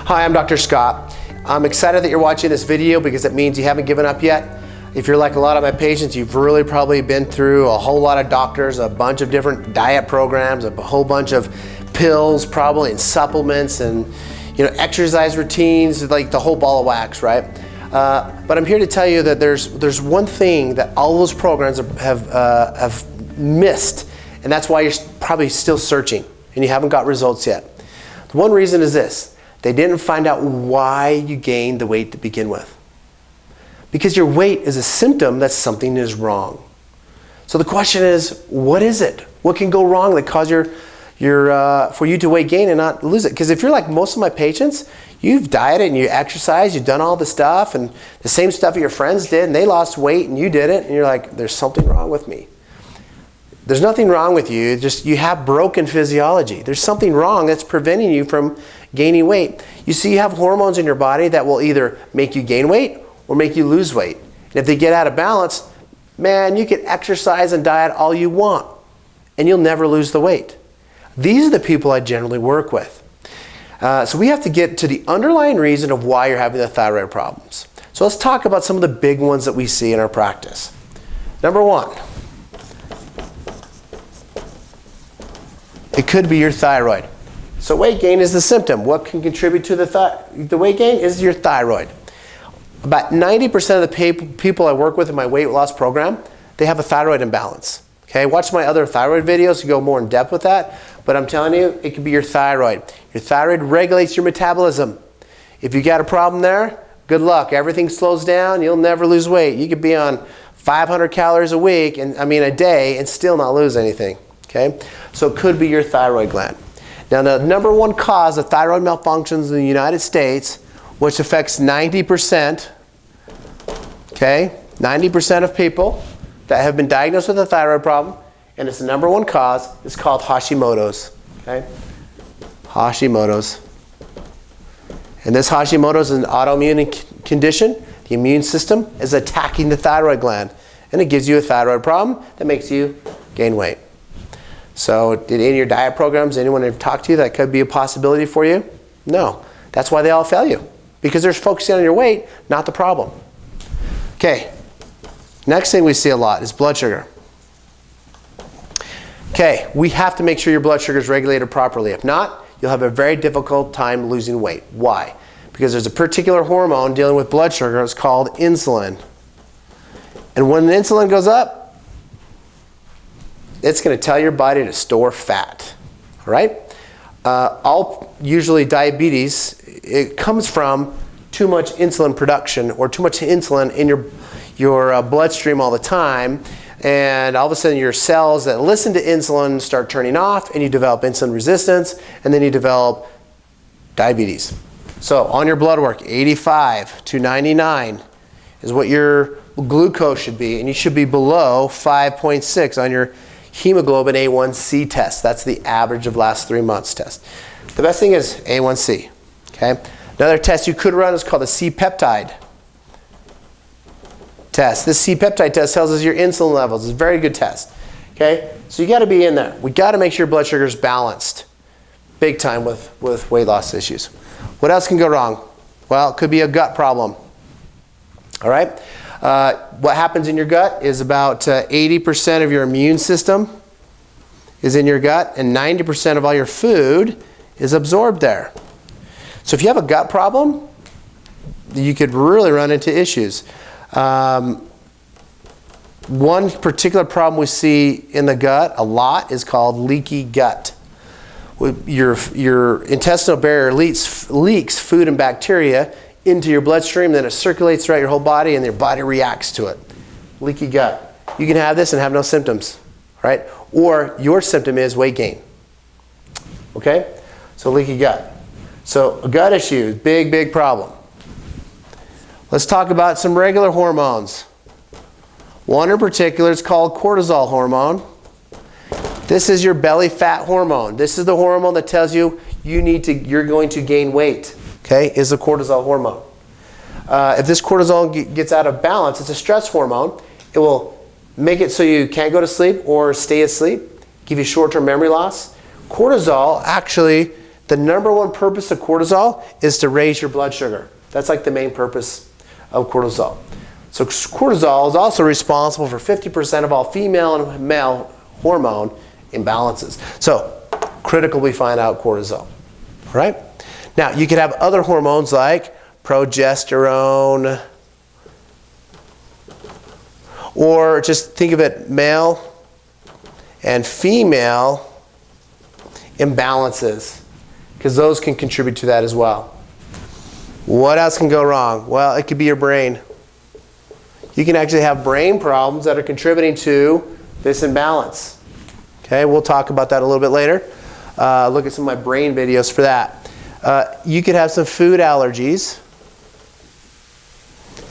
Hi, I'm Dr. Scott. I'm excited that you're watching this video because it means you haven't given up yet. If you're like a lot of my patients, you've really probably been through a whole lot of doctors, a bunch of different diet programs, a whole bunch of pills probably, and supplements, and exercise routines, like the whole ball of wax, right? But I'm here to tell you that there's one thing that all those programs have missed, and that's why you're probably still searching and you haven't got results yet. The one reason is this: they didn't find out why you gained the weight to begin with. Because your weight is a symptom that something is wrong. So the question is, what is it? What can go wrong that cause for you to weight gain and not lose it? Because if you're like most of my patients, you've dieted and you exercise, you've done all the stuff and the same stuff that your friends did, and they lost weight and you didn't, and you're like, there's something wrong with me. There's nothing wrong with you, just you have broken physiology. There's something wrong that's preventing you from gaining weight. You see, you have hormones in your body that will either make you gain weight or make you lose weight. And if they get out of balance, man, you can exercise and diet all you want and you'll never lose the weight. These are the people I generally work with. So we have to get to the underlying reason of why you're having the thyroid problems. So let's talk about some of the big ones that we see in our practice. Number one, it could be your thyroid. So weight gain is the symptom. What can contribute to the weight gain is your thyroid. About 90% of the people I work with in my weight loss program, they have a thyroid imbalance. Okay, watch my other thyroid videos to go more in depth with that. But I'm telling you, it could be your thyroid. Your thyroid regulates your metabolism. If you got a problem there, good luck. Everything slows down. You'll never lose weight. You could be on 500 calories a week, a day, and still not lose anything. Okay, so it could be your thyroid gland. Now, the number one cause of thyroid malfunctions in the United States, which affects 90%, okay, 90% of people that have been diagnosed with a thyroid problem, and it's the number one cause, is called Hashimotos, okay? Hashimotos. And this Hashimotos is an autoimmune condition. The immune system is attacking the thyroid gland, and it gives you a thyroid problem that makes you gain weight. So in your diet programs, anyone ever talked to you that could be a possibility for you? No. That's why they all fail you. Because they're focusing on your weight, not the problem. Okay. Next thing we see a lot is blood sugar. Okay. We have to make sure your blood sugar is regulated properly. If not, you'll have a very difficult time losing weight. Why? Because there's a particular hormone dealing with blood sugar. It's called insulin. And when the insulin goes up, it's going to tell your body to store fat, all right? Usually diabetes, it comes from too much insulin production or too much insulin in your bloodstream all the time, and all of a sudden your cells that listen to insulin start turning off, and you develop insulin resistance, and then you develop diabetes. So on your blood work, 85 to 99 is what your glucose should be, and you should be below 5.6 on your hemoglobin A1C test. That's the average of last 3 months test. The best thing is A1C. Okay. Another test you could run is called the C-peptide test. This C-peptide test tells us your insulin levels. It's a very good test. Okay. So you got to be in there. We got to make sure your blood sugar is balanced, big time with weight loss issues. What else can go wrong? Well, it could be a gut problem. All right. What happens in your gut is about 80% of your immune system is in your gut, and 90% of all your food is absorbed there. So if you have a gut problem, you could really run into issues. One particular problem we see in the gut a lot is called leaky gut. Your intestinal barrier leaks food and bacteria into your bloodstream, then it circulates throughout your whole body and your body reacts to it. Leaky gut. You can have this and have no symptoms, right? Or your symptom is weight gain. Okay? So leaky gut. So a gut issue, big, big problem. Let's talk about some regular hormones. One in particular is called cortisol hormone. This is your belly fat hormone. This is the hormone that tells you you're going to gain weight. Okay, is the cortisol hormone. If this cortisol gets out of balance, it's a stress hormone. It will make it so you can't go to sleep or stay asleep, give you short-term memory loss. Cortisol actually The number one purpose of cortisol is to raise your blood sugar. That's like the main purpose of cortisol. So cortisol is also responsible for 50% of all female and male hormone imbalances. So critical we find out cortisol. All right? Now, you could have other hormones like progesterone, or just think of it, male and female imbalances, because those can contribute to that as well. What else can go wrong? Well, it could be your brain. You can actually have brain problems that are contributing to this imbalance. Okay, we'll talk about that a little bit later. Look at some of my brain videos for that. You could have some food allergies.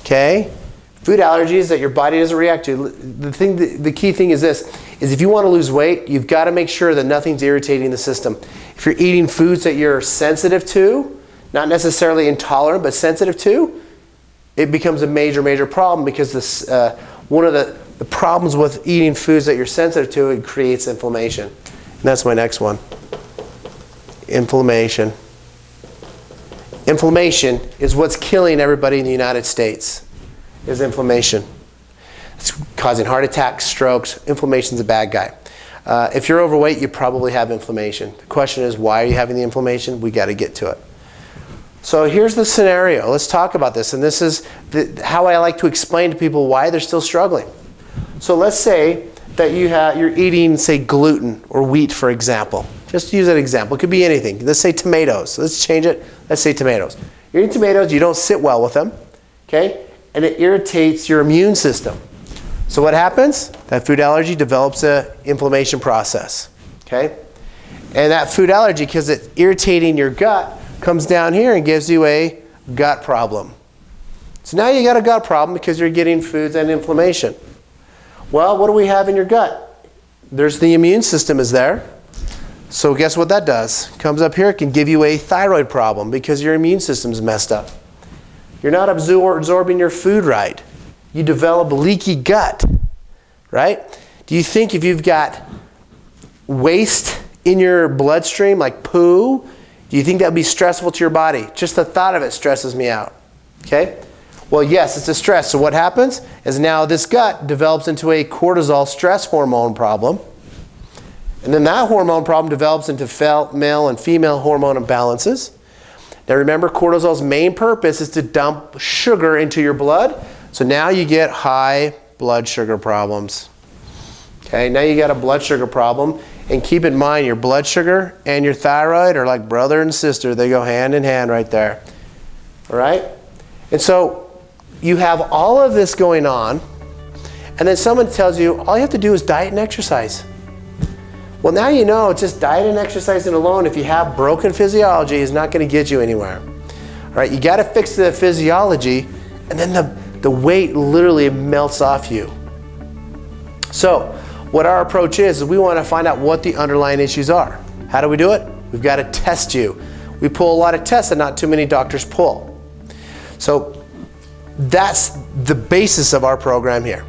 Okay, food allergies that your body doesn't react to. The key thing is this: is if you want to lose weight, you've got to make sure that nothing's irritating the system. If you're eating foods that you're sensitive to, not necessarily intolerant, but sensitive to, it becomes a major problem, because this one of the problems with eating foods that you're sensitive to, it creates inflammation. And that's my next one. Inflammation. Inflammation is what's killing everybody in the United States, is inflammation. It's causing heart attacks, strokes. Inflammation's a bad guy. If you're overweight, you probably have inflammation. The question is, why are you having the inflammation? We got to get to it. So here's the scenario. Let's talk about this. And this is how I like to explain to people why they're still struggling. So let's say that you're eating, say, gluten or wheat, for example. Just use an example. It could be anything. Let's say tomatoes. Let's change it. Let's say tomatoes. You're eating tomatoes. You don't sit well with them. Okay? And it irritates your immune system. So what happens? That food allergy develops an inflammation process. Okay? And that food allergy, because it's irritating your gut, comes down here and gives you a gut problem. So now you got a gut problem because you're getting foods and inflammation. Well, what do we have in your gut? There's the immune system is there. So guess what that does? Comes up here, it can give you a thyroid problem because your immune system's messed up. You're not absorbing your food right. You develop leaky gut, right? Do you think if you've got waste in your bloodstream, like poo, do you think that would be stressful to your body? Just the thought of it stresses me out. Okay? Well, yes, it's a stress. So what happens is now this gut develops into a cortisol stress hormone problem. And then that hormone problem develops into male and female hormone imbalances. Now remember, cortisol's main purpose is to dump sugar into your blood. So now you get high blood sugar problems. Okay, now you got a blood sugar problem. And keep in mind, your blood sugar and your thyroid are like brother and sister. They go hand in hand right there. All right? And so you have all of this going on, and then someone tells you, all you have to do is diet and exercise. Well, now you know just diet and exercising alone, if you have broken physiology, is not going to get you anywhere. All right? You got to fix the physiology, and then the weight literally melts off you. So what our approach is we want to find out what the underlying issues are. How do we do it? We've got to test you. We pull a lot of tests that not too many doctors pull. So that's the basis of our program here.